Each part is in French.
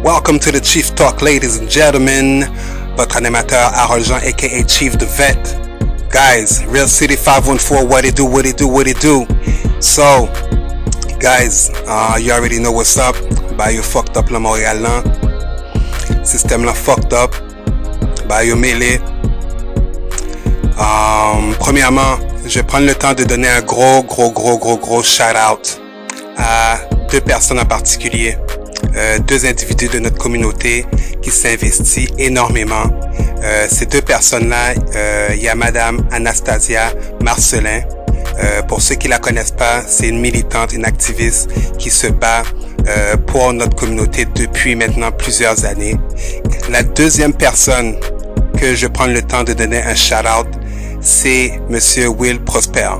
Welcome to the Chief Talk, ladies and gentlemen. Votre animateur Harold Jean, aka Chief the Vet. Guys, Real City 514, what it do? So, guys, you already know what's up. Bayou fucked up le Montréal là. Système là fucked up. Bayou mêlé. Premièrement, je vais prendre le temps de donner un gros shout-out à deux personnes en particulier. Deux individus de notre communauté qui s'investissent énormément. Ces deux personnes-là, il y a Madame Anastasia Marcelin. Pour ceux qui la connaissent pas, c'est une militante, une activiste qui se bat pour notre communauté depuis maintenant plusieurs années. La deuxième personne que je prends le temps de donner un shout-out, c'est Monsieur Will Prosper.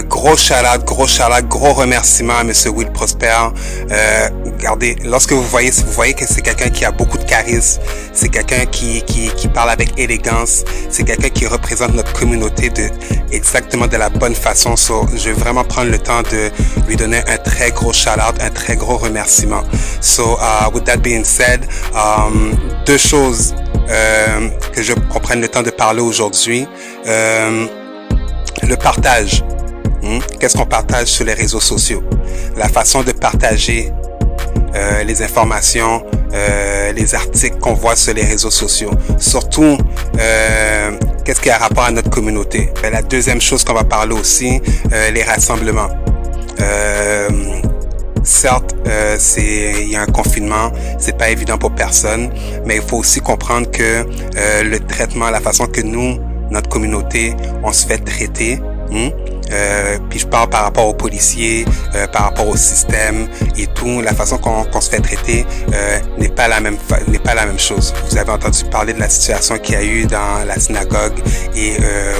Gros shout-out, gros remerciement à Monsieur Will Prosper. Regardez, lorsque vous voyez que c'est quelqu'un qui a beaucoup de charisme, c'est quelqu'un qui parle avec élégance, c'est quelqu'un qui représente notre communauté exactement de la bonne façon. So, je vais vraiment prendre le temps de lui donner un très gros shout-out, un très gros remerciement. So, with that being said, deux choses que je prenne le temps de parler aujourd'hui. Le partage. Qu'est-ce qu'on partage sur les réseaux sociaux? La façon de partager les informations, les articles qu'on voit sur les réseaux sociaux. Surtout, qu'est-ce qui a rapport à notre communauté? La deuxième chose qu'on va parler aussi, les rassemblements. Certes, il y a un confinement, c'est pas évident pour personne, mais il faut aussi comprendre que le traitement, la façon que nous, notre communauté, on se fait traiter. Puis je parle par rapport aux policiers, par rapport au système et tout, la façon qu'on se fait traiter n'est pas la même chose. Vous avez entendu parler de la situation qu'il y a eu dans la synagogue et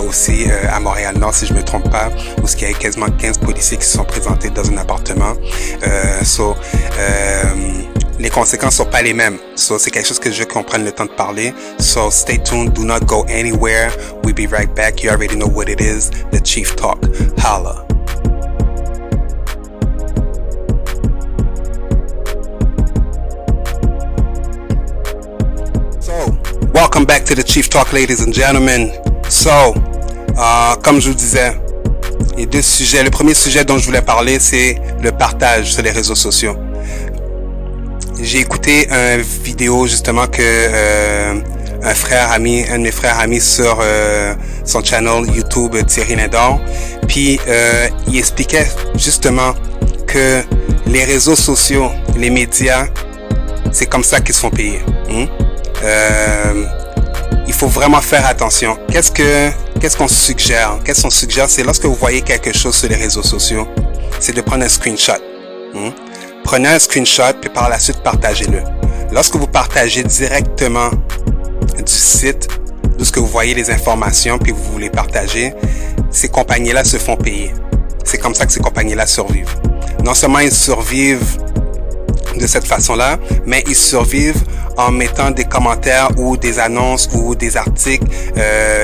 aussi à Montréal-Nord, si je me trompe pas, où il y a eu quasiment 15 policiers qui se sont présentés dans un appartement. Les conséquences sont pas les mêmes. So, c'est quelque chose que je veux qu'on prenne le temps de parler. So, stay tuned. Do not go anywhere. We'll be right back. You already know what it is. The Chief Talk. Holla. So, welcome back to the Chief Talk, ladies and gentlemen. So, comme je vous disais, il y a deux sujets. Le premier sujet dont je voulais parler, c'est le partage sur les réseaux sociaux. J'ai écouté une vidéo justement que un de mes frères amis sur son channel YouTube Thierry Lindor, puis il expliquait justement que les réseaux sociaux, les médias, c'est comme ça qu'ils se font payer. Il faut vraiment faire attention. Qu'est-ce qu'on suggère? Qu'est-ce qu'on suggère? C'est lorsque vous voyez quelque chose sur les réseaux sociaux, c'est de prendre un screenshot. Prenez un screenshot puis par la suite partagez-le. Lorsque vous partagez directement du site, d'où ce que vous voyez les informations puis vous les partagez, ces compagnies-là se font payer. C'est comme ça que ces compagnies-là survivent. Non seulement ils survivent de cette façon-là, mais ils survivent en mettant des commentaires ou des annonces ou des articles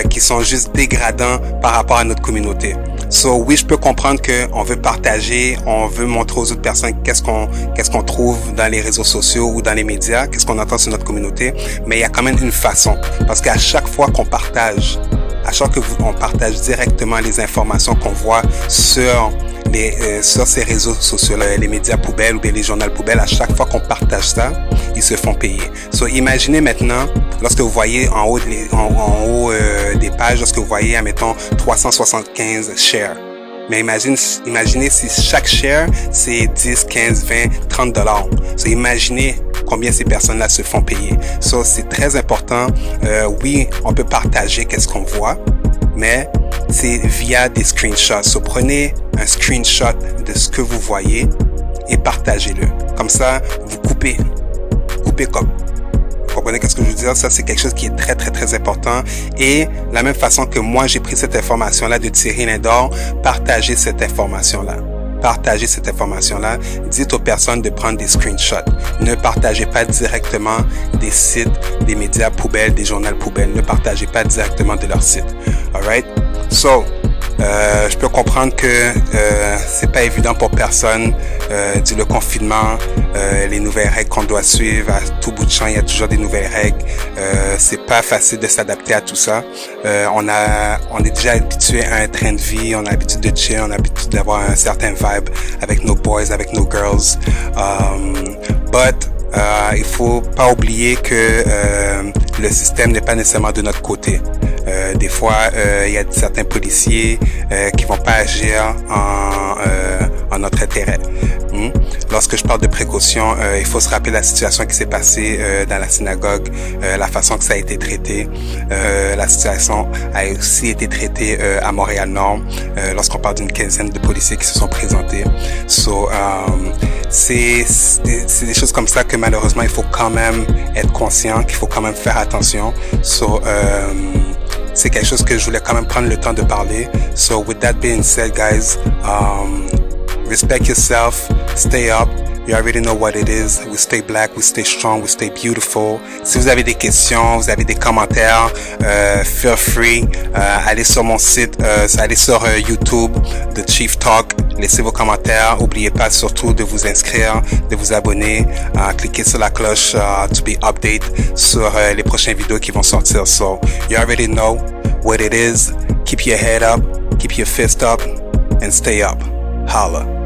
qui sont juste dégradants par rapport à notre communauté. So, oui, je peux comprendre que on veut partager, on veut montrer aux autres personnes qu'est-ce qu'on trouve dans les réseaux sociaux ou dans les médias, qu'est-ce qu'on entend sur notre communauté, mais il y a quand même une façon. Parce qu'à chaque fois qu'on partage, on partage directement les informations qu'on voit sur ces réseaux sociaux, les médias poubelles ou bien les journaux poubelles, à chaque fois qu'on partage ça, ils se font payer. So, imaginez maintenant, lorsque vous voyez en haut des pages, lorsque vous voyez, admettons, 375 shares. Mais imaginez si chaque share, c'est 10, 15, 20, 30 $. So, imaginez combien ces personnes-là se font payer. So, c'est très important. Oui, on peut partager qu'est-ce qu'on voit, mais c'est via des screenshots. So, prenez un screenshot de ce que vous voyez et partagez-le. Comme ça, vous coupez comme. Vous comprenez ce que je veux dire? Ça, c'est quelque chose qui est très important. Et la même façon que moi, j'ai pris cette information-là de Thierry Lindor, partagez cette information-là. Dites aux personnes de prendre des screenshots. Ne partagez pas directement des sites, des médias poubelles, des journaux poubelles. Ne partagez pas directement de leur site. Alright? So, Je peux comprendre que c'est pas évident pour personne du le confinement, les nouvelles règles qu'on doit suivre à tout bout de champ, il y a toujours des nouvelles règles. C'est pas facile de s'adapter à tout ça. On est déjà habitué à un train de vie, on a l'habitude de chill, on a l'habitude d'avoir un certain vibe avec nos boys, avec nos girls. Il faut pas oublier que le système n'est pas nécessairement de notre côté. Des fois, il y a certains policiers qui vont pas agir en notre intérêt. Lorsque je parle de précaution, il faut se rappeler la situation qui s'est passée dans la synagogue, la façon que ça a été traité. La situation a aussi été traitée à Montréal-Nord, lorsqu'on parle d'une quinzaine de policiers qui se sont présentés. C'est des choses comme ça que malheureusement il faut quand même être conscient, qu'il faut quand même faire attention. C'est quelque chose que je voulais quand même prendre le temps de parler. So with that being said, guys, respect yourself, stay up. You already know what it is. We stay black, we stay strong, we stay beautiful. Si vous avez des questions, vous avez des commentaires, feel free. Allez sur mon site, allez sur YouTube, The Chief Talk. Laissez vos commentaires. N'oubliez pas surtout de vous inscrire, de vous abonner. Cliquez sur la cloche to be updated sur les prochaines vidéos qui vont sortir. So you already know what it is. Keep your head up, keep your fist up, and stay up. Holla.